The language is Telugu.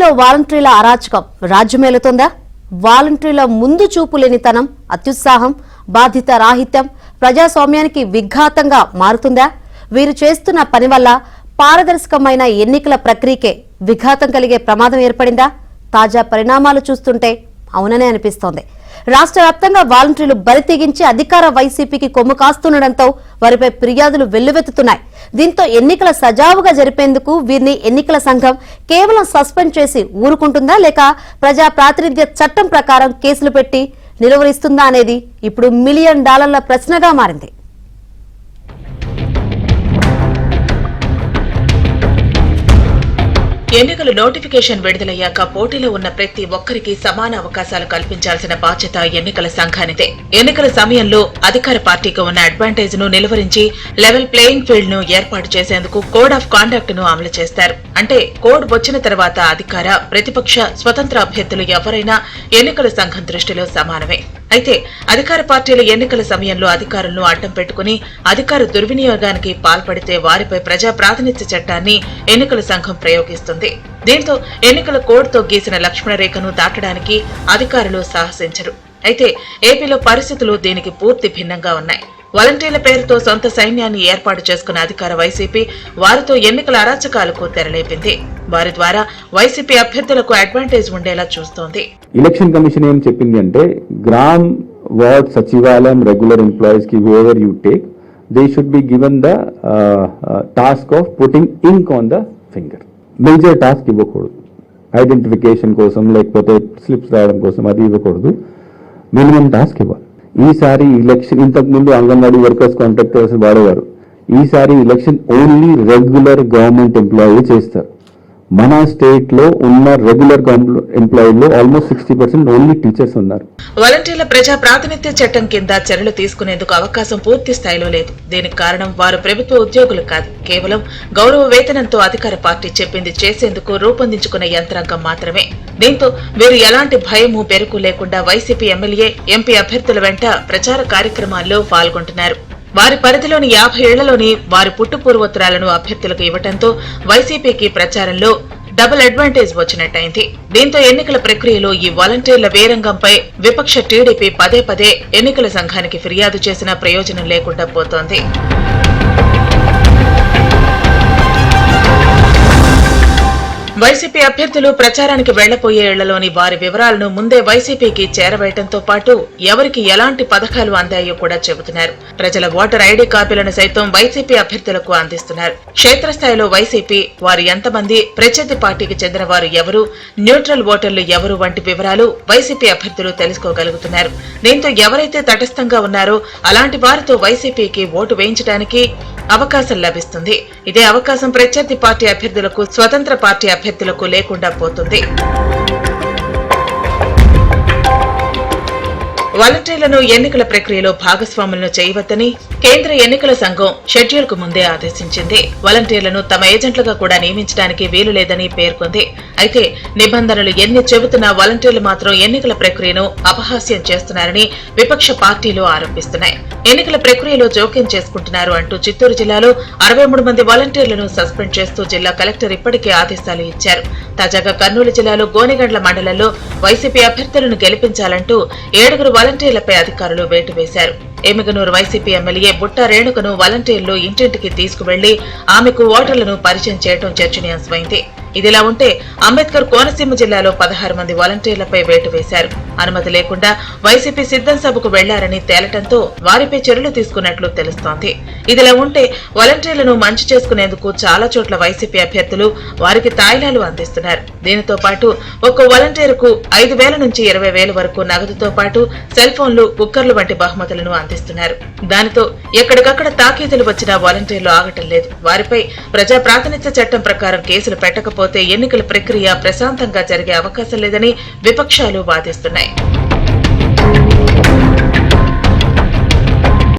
ఏపీలో వాలంటీర్ల అరాచకం రాజ్యమేలుతోందా? వాలంటీర్ల ముందు చూపు లేనితనం, అత్యుత్సాహం, బాధ్యత రాహిత్యం ప్రజాస్వామ్యానికి విఘాతంగా మారుతుందా? వీరు చేస్తున్న పని వల్ల పారదర్శకమైన ఎన్నికల ప్రక్రియకే విఘాతం కలిగే ప్రమాదం ఏర్పడిందా? తాజా పరిణామాలు చూస్తుంటే అవుననే అనిపిస్తోంది. రాష్ట్ర వ్యాప్తంగా వాలంటీర్లు బరితెగించి అధికార వైసీపీకి కొమ్ము కాస్తుండటంతో వారిపై ఫిర్యాదులు వెల్లువెత్తుతున్నాయి. దీంతో ఎన్నికల సజావుగా జరిపేందుకు వీరిని ఎన్నికల సంఘం కేవలం సస్పెండ్ చేసి ఊరుకుంటుందా, లేక ప్రజా ప్రాతినిధ్య చట్టం ప్రకారం కేసులు పెట్టి నిలువరిస్తుందా అనేది ఇప్పుడు $1 మిలియన్ ప్రశ్నగా మారింది. ఎన్నికల నోటిఫికేషన్ విడుదలయ్యాక పోటీలో ఉన్న ప్రతి ఒక్కరికి సమాన అవకాశాలు కల్పించాల్సిన బాధ్యత ఎన్నికల సంఘానిదే. ఎన్నికల సమయంలో అధికార పార్టీకి ఉన్న అడ్వాంటేజ్ ను నిలువరించి లెవెల్ ప్లేయింగ్ ఫీల్డ్ ను ఏర్పాటు చేసేందుకు కోడ్ ఆఫ్ కాండక్ట్ ను అమలు చేస్తారు. అంటే కోడ్ వచ్చిన తర్వాత అధికార, ప్రతిపక్ష, స్వతంత్ర అభ్యర్థులు ఎవరైనా ఎన్నికల సంఘం దృష్టిలో సమానమే. అయితే అధికార పార్టీలు ఎన్నికల సమయంలో అధికారులను అడ్డం పెట్టుకుని అధికార దుర్వినియోగానికి పాల్పడితే వారిపై ప్రజా ప్రాతినిధ్య చట్టాన్ని ఎన్నికల సంఘం ప్రయోగిస్తుంది. దీంతో ఎన్నికల కోడ్తో గీసిన లక్ష్మణ రేఖను దాటడానికి అధికారులు సాహసించరు. అయితే ఏపీలో పరిస్థితులు దీనికి పూర్తి భిన్నంగా ఉన్నాయి. వాలంటీర్ల పేరుతో సొంత సైన్యాన్ని ఏర్పాటు చేసుకున్న అధికార వైసీపీ వారితో ఎన్నికల అరాచకాలకు తెరలేపింది. వారి ద్వారా వైసీపీ అభ్యర్థులకు అడ్వాంటేజ్ ఉండేలా చూస్తోంది. ఎలక్షన్ కమిషన్ ఏం చెప్పింది అంటే, Gram ward Sachivalayam regular employees కి whoever you take, they should be given the task of putting ink on the finger. Major task ఇవ్వకూడదు. ఐడెంటిఫికేషన్ కోసం లేకపోతే స్లిప్స్ రాయడం కోసం అది ఇవ్వకూడదు. మినిమం టాస్క్ ఇవ్వాలి. ఈసారి ఎలక్షన్, ఇంతకు ముందు అంగన్వాడీ వర్కర్స్ కాంట్రాక్టర్స్ వాడేవారు. ఈసారి election only regular government employee చేస్తారు. మన స్టేట్ లో ఉన్న రెగ్యులర్ ఎంప్లాయీలో ఆల్మోస్ట్ 60% ఓన్లీ టీచర్స్ ఉన్నారు. వాలంటీర్ల ప్రజా ప్రాతినిధ్య చట్టం కింద చర్యలు తీసుకునేందుకు అవకాశం పూర్తి స్థాయిలో లేదు. దీనికి కారణం వారు ప్రభుత్వ ఉద్యోగులు కాదు, కేవలం గౌరవ వేతనంతో అధికార పార్టీ చెప్పింది చేసేందుకు రూపొందించుకున్న యంత్రాంగం మాత్రమే. దీంతో వీరు ఎలాంటి భయము బెరుకు లేకుండా వైసీపీ ఎమ్మెల్యే, ఎంపీ అభ్యర్థుల వెంట ప్రచార కార్యక్రమాల్లో పాల్గొంటున్నారు. వారి పరిధిలోని 50 ఏళ్లలోని వారి పుట్టు పూర్వోత్తరాలను అభ్యర్థులకు ఇవ్వడంతో వైసీపీకి ప్రచారంలో డబుల్ అడ్వాంటేజ్ వచ్చినట్టయింది. దీంతో ఎన్నికల ప్రక్రియలో ఈ వాలంటీర్ల వేరంగంపై విపక్ష టీడీపీ పదే పదే ఎన్నికల సంఘానికి ఫిర్యాదు చేసినా ప్రయోజనం లేకుండా పోతోంది. వైసీపీ అభ్యర్థులు ప్రచారానికి వెళ్లబోయే ఇళ్లలోని వారి వివరాలను ముందే వైసీపీకి చేరవేయడంతో పాటు ఎవరికి ఎలాంటి పథకాలు అందాయో కూడా చెబుతున్నారు. ప్రజల ఓటర్ ఐడీ కాపీలను సైతం వైసీపీ అభ్యర్థులకు అందిస్తున్నారు. క్షేత్రస్థాయిలో వైసీపీ వారు ఎంతమంది, ప్రత్యర్థి పార్టీకి చెందిన వారు ఎవరు, న్యూట్రల్ ఓటర్లు ఎవరు వంటి వివరాలు వైసీపీ అభ్యర్థులు తెలుసుకోగలుగుతున్నారు. దీంతో ఎవరైతే తటస్థంగా ఉన్నారో అలాంటి వారితో వైసీపీకి ఓటు వేయించడానికి అవకాశం లభిస్తుంది. ఇదే అవకాశం ప్రత్యర్థి పార్టీ అభ్యర్థులకు, స్వతంత్ర పార్టీ అభ్యర్థులకు లేకుండా పోతుంది. వాలంటీర్లను ఎన్నికల ప్రక్రియలో భాగస్వాములను చేయవద్దని కేంద్ర ఎన్నికల సంఘం షెడ్యూల్ కు ముందే ఆదేశించింది. వాలంటీర్లను తమ ఏజెంట్లుగా కూడా నియమించడానికి వీలు లేదని పేర్కొంది. అయితే నిబంధనలు ఎన్ని చెబుతున్నా వాలంటీర్లు మాత్రం ఎన్నికల ప్రక్రియను అపహాస్యం చేస్తున్నారని విపక్ష పార్టీలు ఆరోపిస్తున్నాయి. ఎన్నికల ప్రక్రియలో జోక్యం చేసుకుంటున్నారు అంటూ చిత్తూరు జిల్లాలో 63 మంది వాలంటీర్లను సస్పెండ్ చేస్తూ జిల్లా కలెక్టర్ ఇప్పటికే ఆదేశాలు ఇచ్చారు. తాజాగా కర్నూలు జిల్లాలో గోనెగండ్ల మండలంలో వైసీపీ అభ్యర్థులను గెలిపించాలంటూ 7 వాలంటీర్లపై అధికారులు వేటు వేశారు. ఎమ్మిగనూరు వైసీపీ ఎమ్మెల్యే బుట్టా రేణుకను వాలంటీర్లు ఇంటింటికి తీసుకువెళ్లి ఆమెకు ఓటర్లను పరిచయం చేయడం చర్చనీయాంశమైంది. ఇదిలా ఉంటే అంబేద్కర్ కోనసీమ జిల్లాలో 16 మంది వాలంటీర్లపై వేటు వేశారు. అనుమతి లేకుండా వైసీపీ సిద్ధం సభకు వెళ్లారని తేలటంతో వారిపై చర్యలు తీసుకున్నట్లు తెలుస్తోంది. ఇదిలా ఉంటే వాలంటీర్లను మంచి చేసుకునేందుకు చాలా చోట్ల వైసీపీ అభ్యర్థులు వారికి తాయిలాలు అందిస్తున్నారు. దీనితో పాటు ఒక్కో వాలంటీర్కు 5,000 నుంచి 20,000 వరకు నగదుతో పాటు సెల్ ఫోన్లు, కుక్కర్లు వంటి బహుమతులను అందిస్తున్నారు. దానితో ఎక్కడికక్కడ తాకీదులు వచ్చినా వాలంటీర్లు ఆగటం లేదు. వారిపై ప్రజా ప్రాతినిధ్య చట్టం ప్రకారం కేసులు పెట్టకపోతే ఎన్నికల ప్రక్రియ ప్రశాంతంగా జరిగే అవకాశం లేదని విపక్షాలు వాదిస్తున్నాయి.